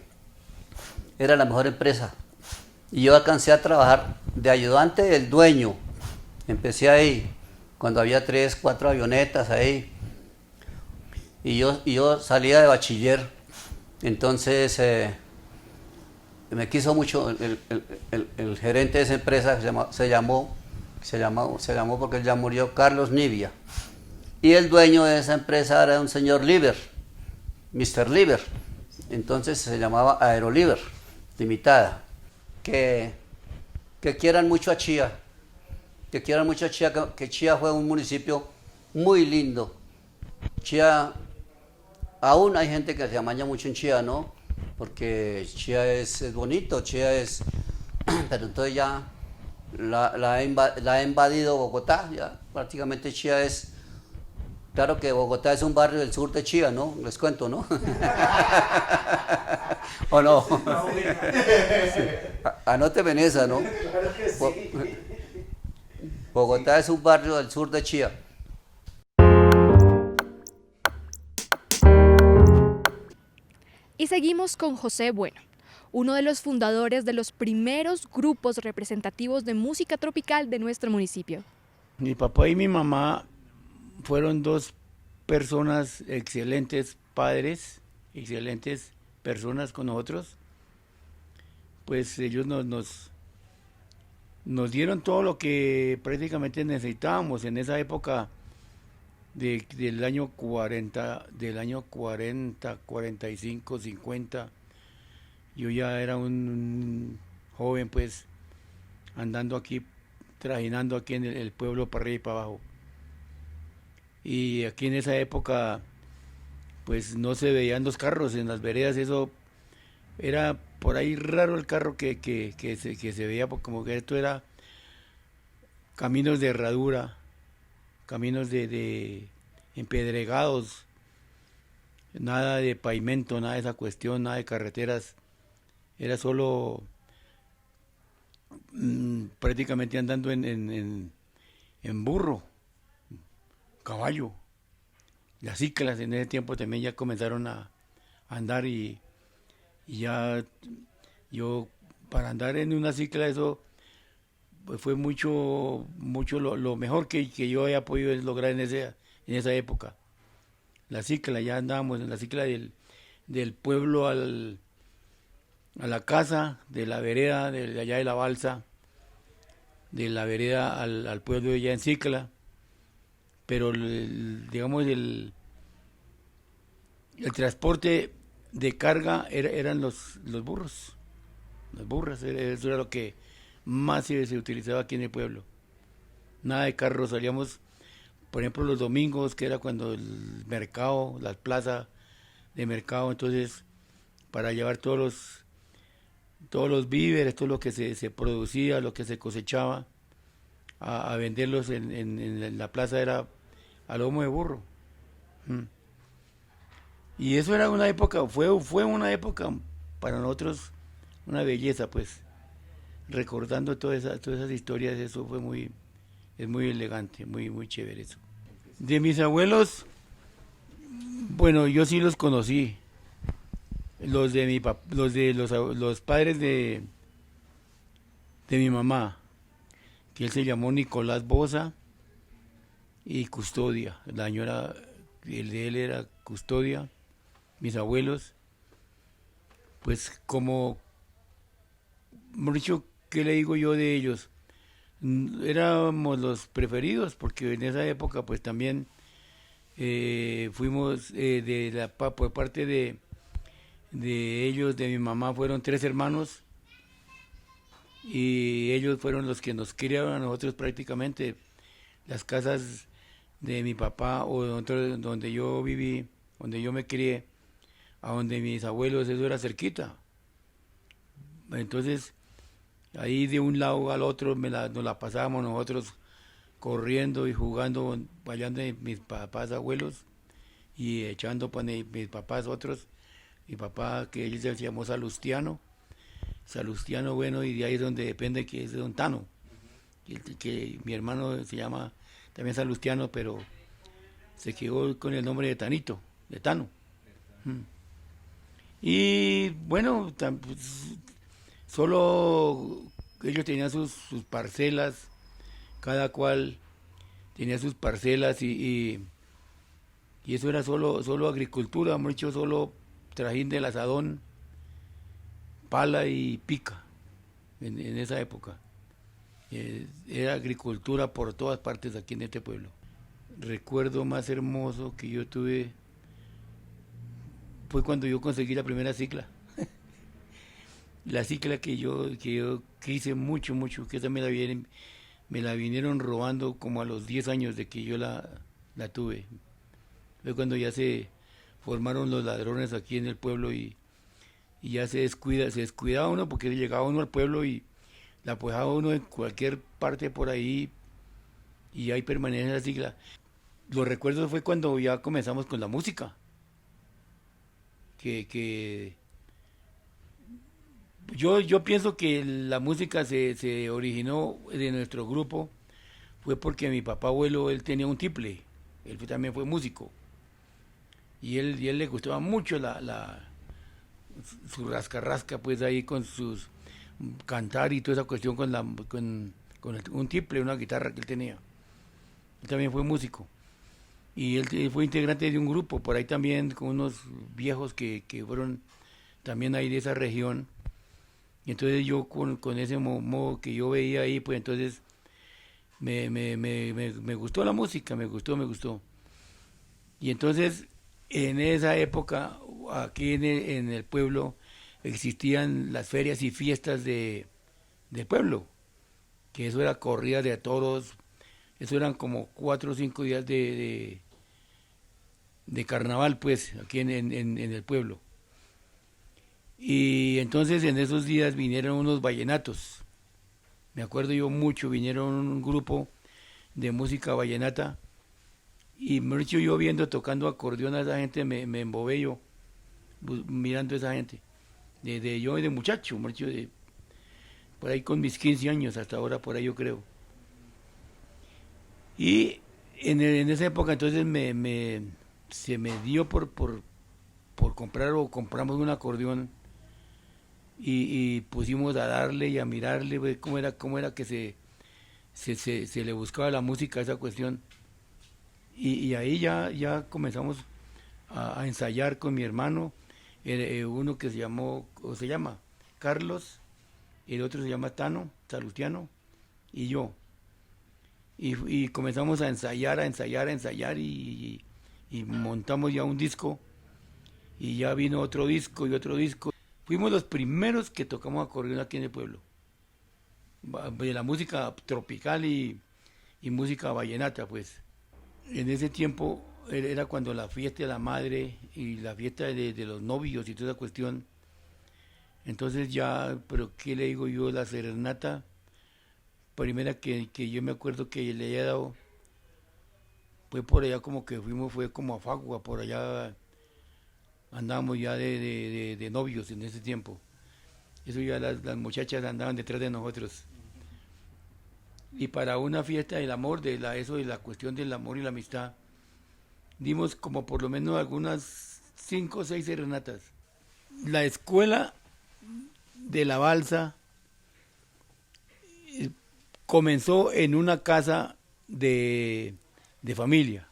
era la mejor empresa. Y yo alcancé a trabajar de ayudante del dueño. Empecé ahí, cuando había 3, 4 avionetas ahí. Y yo salía de bachiller. Entonces me quiso mucho el gerente de esa empresa, se llamó porque él ya murió, Carlos Nivia. Y el dueño de esa empresa era un señor Liber, Mr. Liber. Entonces se llamaba Aeroliber Limitada. Que quieran mucho a Chía. Que quieran mucho a Chía, que Chía fue un municipio muy lindo. Chía, aún hay gente que se amaña mucho en Chía, ¿no? Porque Chía es bonito, Chía es... Pero entonces ya la ha invadido Bogotá, ya prácticamente Chía es... Claro que Bogotá es un barrio del sur de Chía, ¿no? Les cuento, ¿no? ¿O no? Anóteme en esa, ¿no? Claro que sí. Bogotá es un barrio del sur de Chía. Y seguimos con José Bueno, uno de los fundadores de los primeros grupos representativos de música tropical de nuestro municipio. Mi papá y mi mamá fueron 2 personas excelentes padres, excelentes personas con nosotros. Pues ellos nos dieron todo lo que prácticamente necesitábamos en esa época del año 40, 45, 50. Yo ya era un joven, pues, andando aquí, trajinando aquí en el pueblo para arriba y para abajo. Y aquí en esa época, pues, no se veían los carros en las veredas. Eso era por ahí raro, el carro que se veía, porque como que esto era caminos de herradura, caminos de empedregados, nada de pavimento, nada de esa cuestión, nada de carreteras. Era solo prácticamente andando en burro, caballo. Las ciclas en ese tiempo también ya comenzaron a andar y ya yo, para andar en una cicla, eso pues fue mucho lo mejor que yo haya podido lograr en esa época. La cicla, ya andábamos en la cicla del pueblo a la casa, de la vereda, de allá de la balsa, de la vereda al pueblo ya en cicla. Pero digamos el transporte de carga eran los burros. Las burras, eso era lo que más se utilizaba aquí en el pueblo. Nada de carros, salíamos, por ejemplo, los domingos, que era cuando el mercado, la plaza de mercado, entonces, para llevar todos los víveres, todo lo que se producía, lo que se cosechaba, a venderlos en la plaza, era a lomo de burro. Y eso era una época, fue una época para nosotros una belleza, pues, recordando todas esas historias. Eso es muy elegante, muy chévere eso. De mis abuelos, bueno, yo sí los conocí, los padres de mi mamá, que él se llamó Nicolás Boza y Custodia. La señora, el de él era Custodia, mis abuelos. Pues como, hemos dicho, ¿qué le digo yo de ellos? Éramos los preferidos porque en esa época pues también fuimos por parte de ellos, de mi mamá, fueron 3 hermanos y ellos fueron los que nos criaron a nosotros prácticamente. Las casas de mi papá o donde yo viví, donde yo me crié, a donde mis abuelos, eso era cerquita. Entonces, ahí de un lado al otro nos la pasábamos nosotros corriendo y jugando, bailando de mis papás abuelos y echando para mis papás otros. Mi papá, que él se llamó Salustiano, bueno, y de ahí es donde depende que es de Don Tano. Que mi hermano se llama también Salustiano, pero se quedó con el nombre de Tanito, de Tano. Y bueno, pues, solo ellos tenían sus parcelas, cada cual tenía sus parcelas y eso era solo agricultura, hemos dicho, solo trajín del asadón, pala y pica en esa época. Era agricultura por todas partes aquí en este pueblo. Recuerdo más hermoso que yo tuve fue cuando yo conseguí la primera cicla. La cicla que yo quise mucho, que esa me la vinieron robando como a los 10 años de que yo la tuve. Fue cuando ya se formaron los ladrones aquí en el pueblo y ya se descuidaba uno porque llegaba uno al pueblo y la apoyaba uno en cualquier parte por ahí y ahí permanece la cicla. Los recuerdos fue cuando ya comenzamos con la música. Que yo pienso que la música se originó de nuestro grupo fue porque mi papá abuelo, él tenía un tiple, él también fue músico y él le gustaba mucho su rasca pues ahí con sus cantar y toda esa cuestión con un tiple, una guitarra que él tenía. Él también fue músico. Y él fue integrante de un grupo, por ahí también, con unos viejos que fueron también ahí de esa región. Y entonces yo con ese modo que yo veía ahí, pues entonces me gustó la música, me gustó. Y entonces en esa época, aquí en el pueblo, existían las ferias y fiestas del pueblo, que eso era corrida de toros, eso eran como 4 o 5 días de carnaval, pues, aquí en el pueblo. Y entonces en esos días vinieron unos vallenatos. Me acuerdo yo mucho, vinieron un grupo de música vallenata. Y me dicho yo viendo, tocando acordeón a esa gente, me embobé yo, mirando a esa gente. Yo de muchacho, por ahí con mis 15 años, hasta ahora por ahí yo creo. Y en esa época entonces se me dio por comprar o compramos un acordeón y pusimos a darle y a mirarle pues, cómo era que se le buscaba la música a esa cuestión y ahí ya comenzamos a ensayar con mi hermano, uno que se llama Carlos, el otro se llama Tano, Salustiano, y yo. Y comenzamos a ensayar y montamos ya un disco y ya vino otro disco y otro disco. Fuimos los primeros que tocamos acordeón aquí en el pueblo, de la música tropical y música vallenata, pues. En ese tiempo era cuando la fiesta de la madre y la fiesta de los novios y toda esa cuestión. Entonces ya, pero ¿qué le digo yo? La serenata primera que yo me acuerdo que le haya dado fue por allá como que fue como a Fagua, por allá andábamos ya de novios en ese tiempo. Eso ya las muchachas andaban detrás de nosotros. Y para una fiesta del amor, eso de la cuestión del amor y la amistad, dimos como por lo menos algunas 5 o 6 serenatas. la escuela de la balsa comenzó en una casa de familia,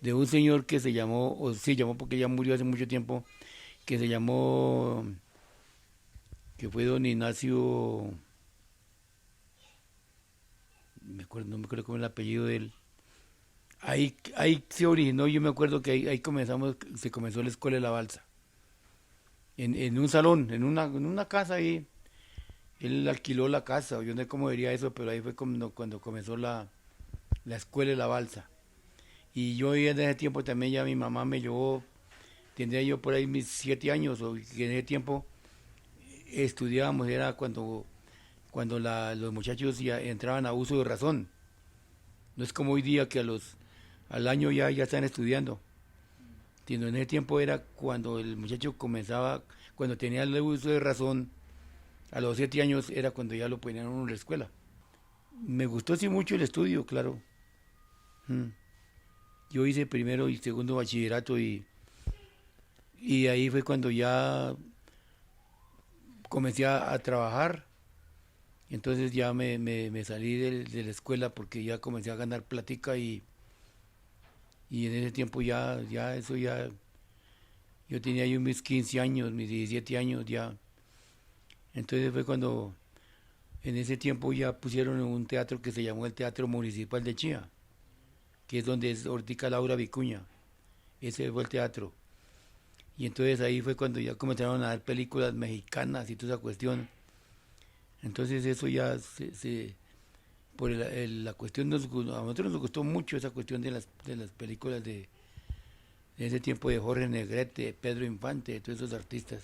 de un señor que se llamó, o se llamó porque ya murió hace mucho tiempo, que se llamó, que fue don Ignacio, no me acuerdo cómo es el apellido de él. Ahí se originó, yo me acuerdo que ahí se comenzó la escuela de la balsa. En un salón, en una casa ahí. Él alquiló la casa, o yo no sé cómo diría eso, pero ahí fue cuando comenzó la escuela de la balsa. Y yo en ese tiempo también ya mi mamá me llevó, tendría yo por ahí mis 7 años, o que en ese tiempo estudiábamos, era cuando los muchachos ya entraban a uso de razón. No es como hoy día que al año ya están estudiando. Sino en ese tiempo era cuando el muchacho comenzaba, cuando tenía el uso de razón, a los 7 años era cuando ya lo ponían en la escuela. Me gustó sí mucho el estudio, claro. Yo hice primero y segundo bachillerato y ahí fue cuando ya comencé a trabajar. Entonces ya me salí de la escuela porque ya comencé a ganar plática y en ese tiempo ya eso ya, yo tenía yo mis 15 años, mis 17 años ya. Entonces fue cuando en ese tiempo ya pusieron un teatro que se llamó el Teatro Municipal de Chía, que es donde es ahorita Laura Vicuña. Ese fue el teatro. Y entonces ahí fue cuando ya comenzaron a dar películas mexicanas y toda esa cuestión. Entonces eso ya por la cuestión, a nosotros nos gustó mucho esa cuestión de las películas de ese tiempo, de Jorge Negrete, de Pedro Infante, de todos esos artistas.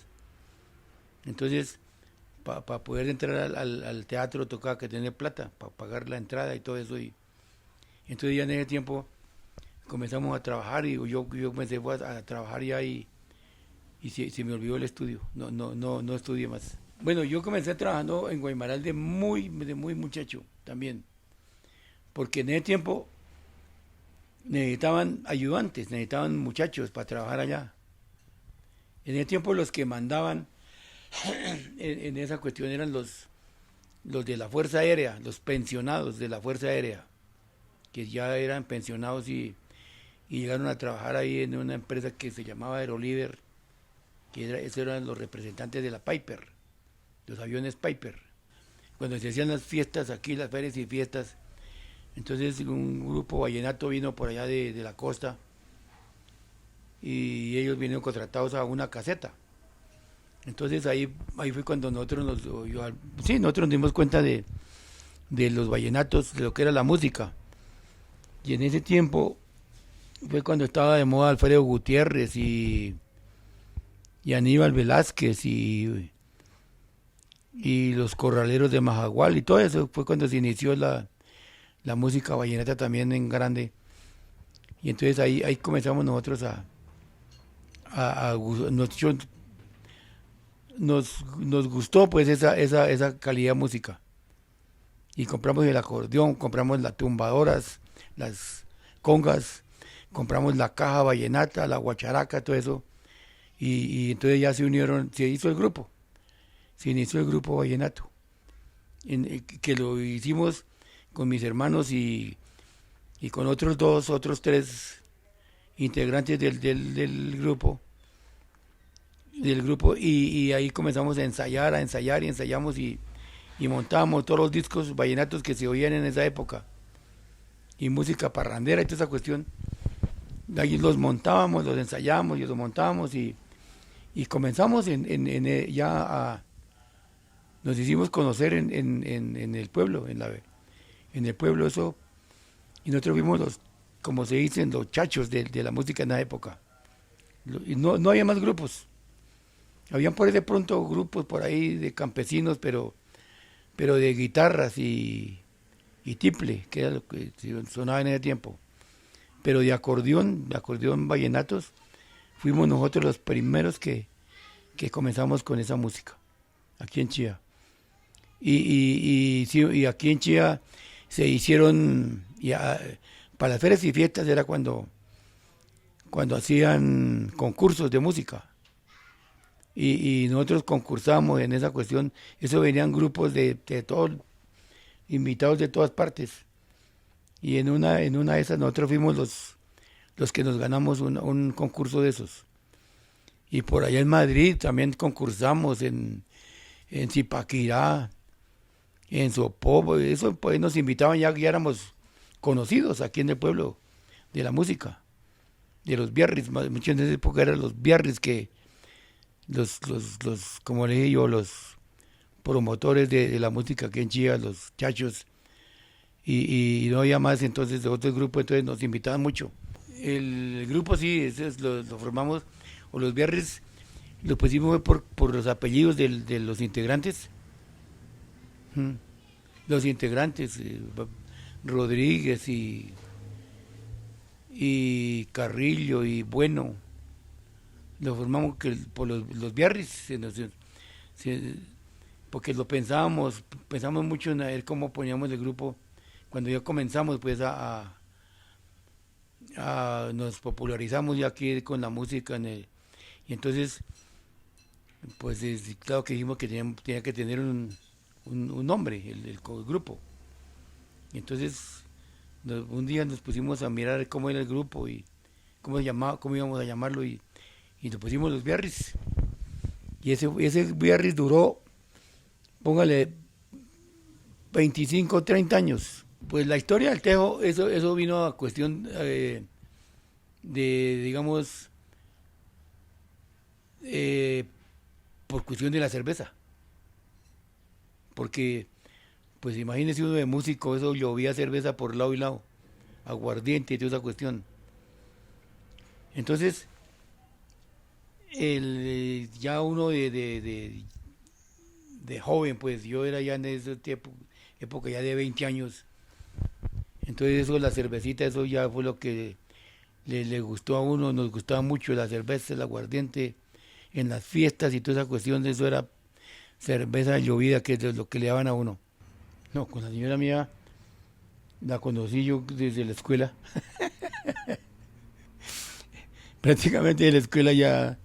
Entonces, para poder entrar al teatro tocaba que tener plata, para pagar la entrada y todo eso. Y entonces ya en ese tiempo comenzamos a trabajar y yo comencé a trabajar ya y se me olvidó el estudio, no estudié más. Bueno, yo comencé trabajando en Guaymaral de muy muchacho también, porque en ese tiempo necesitaban ayudantes, necesitaban muchachos para trabajar allá. En ese tiempo los que mandaban en esa cuestión eran los de la Fuerza Aérea, los pensionados de la Fuerza Aérea, que ya eran pensionados y llegaron a trabajar ahí en una empresa que se llamaba Aeroliber, esos eran los representantes de la Piper, los aviones Piper. Cuando se hacían las fiestas aquí, las ferias y fiestas, entonces un grupo vallenato vino por allá de la costa y ellos vinieron contratados a una caseta. Entonces ahí fue cuando nosotros nos dimos cuenta de los vallenatos, de lo que era la música. Y en ese tiempo fue cuando estaba de moda Alfredo Gutiérrez y Aníbal Velázquez y los corraleros de Majagual y todo eso. Fue cuando se inició la música vallenata también en grande. Y entonces ahí comenzamos nosotros nos gustó pues esa calidad de música. Y compramos el acordeón, compramos las tumbadoras, las congas, compramos la caja vallenata, la guacharaca, todo eso. Y entonces ya se hizo el grupo. Se inició el grupo vallenato. Que lo hicimos con mis hermanos y con otros 3 integrantes del grupo. Y ahí comenzamos a ensayar y ensayamos y montábamos todos los discos vallenatos que se oían en esa época y música parrandera y toda esa cuestión. Ahí los montábamos, los ensayábamos y los montábamos y comenzamos nos hicimos conocer en el pueblo, en el pueblo eso, y nosotros fuimos como se dicen, los chachos de la música en la época. Y no había más grupos. Habían por ahí de pronto grupos por ahí de campesinos, pero de guitarras y tiple, que era lo que sonaba en ese tiempo. Pero de acordeón vallenatos, fuimos nosotros los primeros que comenzamos con esa música, aquí en Chía. Y aquí en Chía se hicieron, para las ferias y fiestas era cuando hacían concursos de música. y nosotros concursamos en esa cuestión. Eso venían grupos de todos, invitados de todas partes. Y en una de esas nosotros fuimos los que nos ganamos un concurso de esos. Y por allá en Madrid también concursamos en Zipaquirá, en Sopó, eso pues nos invitaban, ya éramos conocidos aquí en el pueblo de la música, de los Biarritz. Muchos en esa época eran los Biarritz, que como le dije yo, los promotores de la música aquí en Chía, los chachos, y no había más entonces de otro grupo, entonces nos invitaban mucho. El grupo sí, ese lo formamos, o los Biarritz, lo pusimos por los apellidos de los integrantes. Los integrantes, Rodríguez y Carrillo y Bueno, lo formamos por los Biarritz, porque pensamos mucho en ver cómo poníamos el grupo. Cuando ya comenzamos pues nos popularizamos ya aquí con la música y entonces pues claro que dijimos que tenía que tener un nombre el grupo. Y entonces un día nos pusimos a mirar cómo era el grupo y cómo íbamos a llamarlo, y nos pusimos los Biarritz. Y ese Biarritz duró, póngale, 25, 30 años. Pues la historia del tejo, eso vino a cuestión digamos, por cuestión de la cerveza. Porque, pues imagínese uno de músico, eso llovía cerveza por lado y lado, aguardiente y toda esa cuestión. Entonces, ya uno de joven, pues yo era ya en esa época ya de 20 años. Entonces eso, la cervecita, eso ya fue lo que le gustó a uno, nos gustaba mucho la cerveza, el aguardiente, en las fiestas y toda esa cuestión, eso era cerveza llovida, que es lo que le daban a uno. No, con la señora mía la conocí yo desde la escuela. Prácticamente de la escuela ya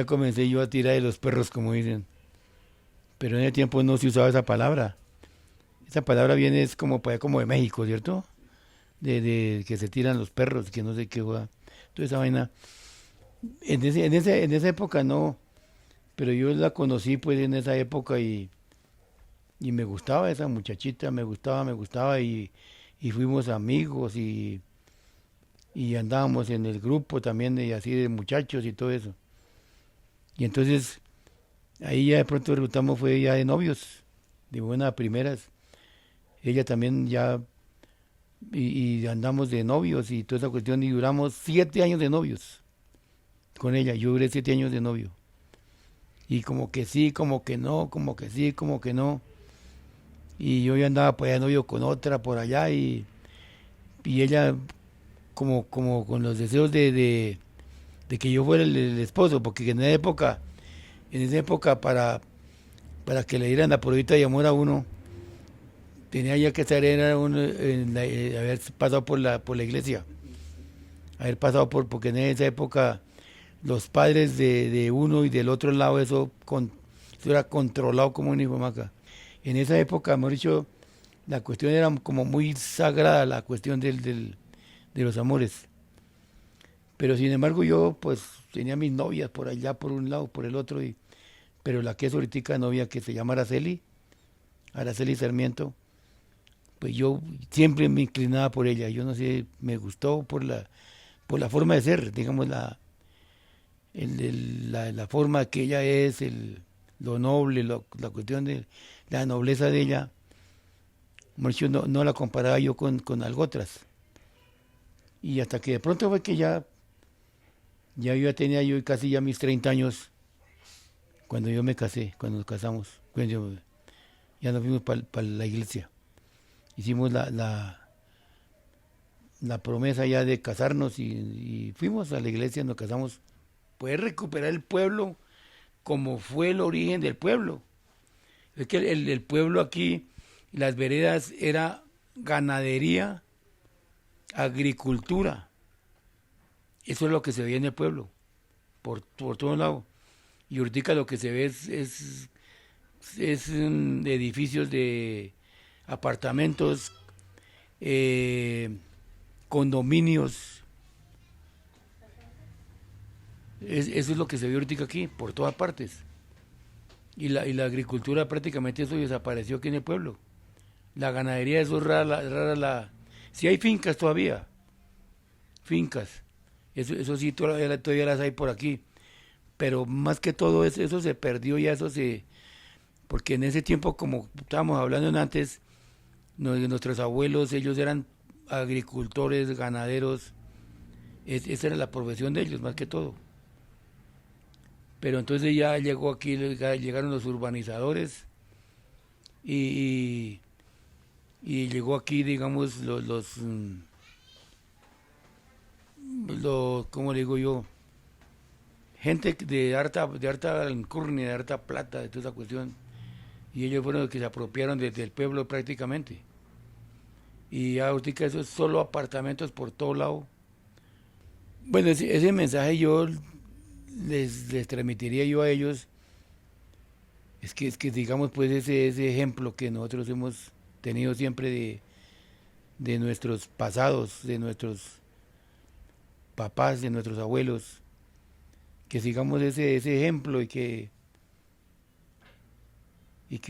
comencé yo a tirar de los perros, como dicen. Pero en el tiempo no se usaba esa palabra. Esa palabra viene es como de México, ¿cierto? De que se tiran los perros, que no sé qué, toda esa vaina. En esa época no, pero yo la conocí pues en esa época y me gustaba esa muchachita, me gustaba y fuimos amigos y andábamos en el grupo también así de muchachos y todo eso. Y entonces ahí ya de pronto resultamos fue ya de novios, de buenas primeras. Ella también ya, y andamos de novios y toda esa cuestión, y duramos 7 años de novios con ella. Yo duré 7 años de novio. Y como que sí, como que no, como que sí, como que no. Y yo ya andaba pues de novio con otra por allá y ella como con los deseos de que yo fuera el esposo, porque en esa época para que le dieran la pruebita de amor a uno, tenía ya que estar haber pasado por la iglesia, haber pasado porque en esa época los padres de uno y del otro lado, eso era controlado como un hijo de maca. En esa época, hemos dicho, la cuestión era como muy sagrada, la cuestión de los amores. Pero sin embargo yo pues tenía mis novias por allá, por un lado, por el otro, pero la que es ahorita novia, que se llama Araceli Sarmiento, pues yo siempre me inclinaba por ella. Yo no sé, me gustó por la forma de ser, digamos, la forma que ella es, lo noble, la cuestión de la nobleza de ella. Mucho no la comparaba yo con algo otras. Y hasta que de pronto fue que ya tenía yo casi ya mis 30 años cuando yo me casé, cuando nos casamos. Ya nos fuimos para la iglesia. Hicimos la promesa ya de casarnos y fuimos a la iglesia, nos casamos. Poder recuperar el pueblo como fue el origen del pueblo. Es que el pueblo aquí, las veredas, era ganadería, agricultura. Eso es lo que se veía en el pueblo, por todos lados. y ahorita lo que se ve es edificios de apartamentos, condominios. Eso es lo que se ve ahorita aquí, por todas partes. Y la agricultura prácticamente eso desapareció aquí en el pueblo. La ganadería, eso es rara. Sí hay fincas todavía, fincas. Eso sí, todavía las hay por aquí. Pero más que todo eso se perdió ya, porque en ese tiempo, como estábamos hablando antes, nuestros abuelos, ellos eran agricultores, ganaderos, esa era la profesión de ellos, más que todo. Pero entonces ya llegó aquí, llegaron los urbanizadores y llegó aquí, digamos, ¿cómo le digo yo? Gente de harta alcurnia, de harta plata, de toda esa cuestión. Y ellos fueron los que se apropiaron del pueblo prácticamente. Y ahorita eso es solo apartamentos por todo lado. Bueno, ese mensaje yo les transmitiría yo a ellos, es que digamos pues ese ejemplo que nosotros hemos tenido siempre de nuestros pasados, de nuestros papás, de nuestros abuelos, que sigamos ese ejemplo y que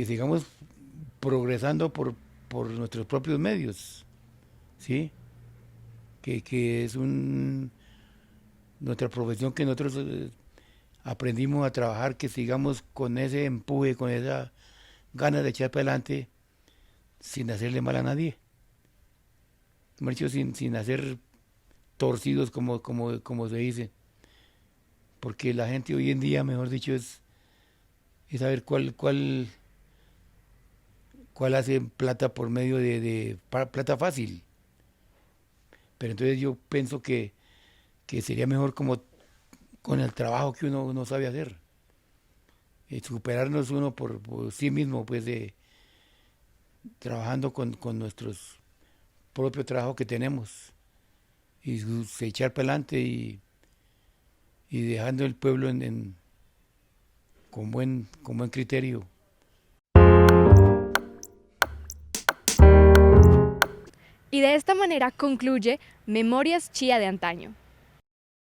sigamos progresando por nuestros propios medios, ¿sí? Que es nuestra profesión que nosotros aprendimos a trabajar, que sigamos con ese empuje, con esa ganas de echar para adelante sin hacerle mal a nadie. Mejor dicho, sin hacer torcidos como se dice. Porque la gente hoy en día, mejor dicho, es saber cuál hace plata por medio de plata fácil. Pero entonces yo pienso que sería mejor como con el trabajo que uno sabe hacer. Superarnos uno por sí mismo, pues trabajando con nuestros propios trabajos que tenemos. Y echar para adelante y dejando el pueblo con buen criterio. Y de esta manera concluye Memorias Chía de Antaño.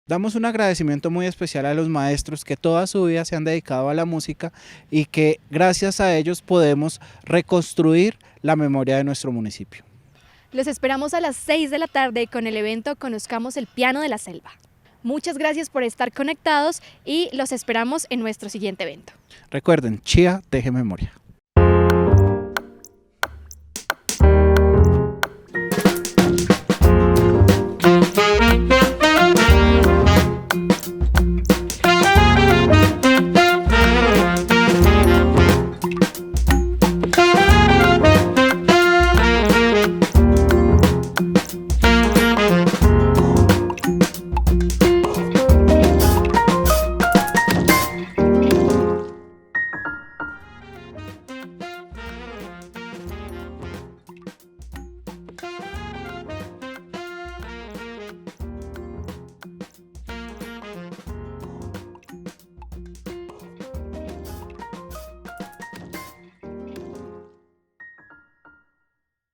Damos un agradecimiento muy especial a los maestros que toda su vida se han dedicado a la música y que gracias a ellos podemos reconstruir la memoria de nuestro municipio. Los esperamos a las 6 de la tarde con el evento Conozcamos el Piano de la Selva. Muchas gracias por estar conectados y los esperamos en nuestro siguiente evento. Recuerden, Chía teje memoria.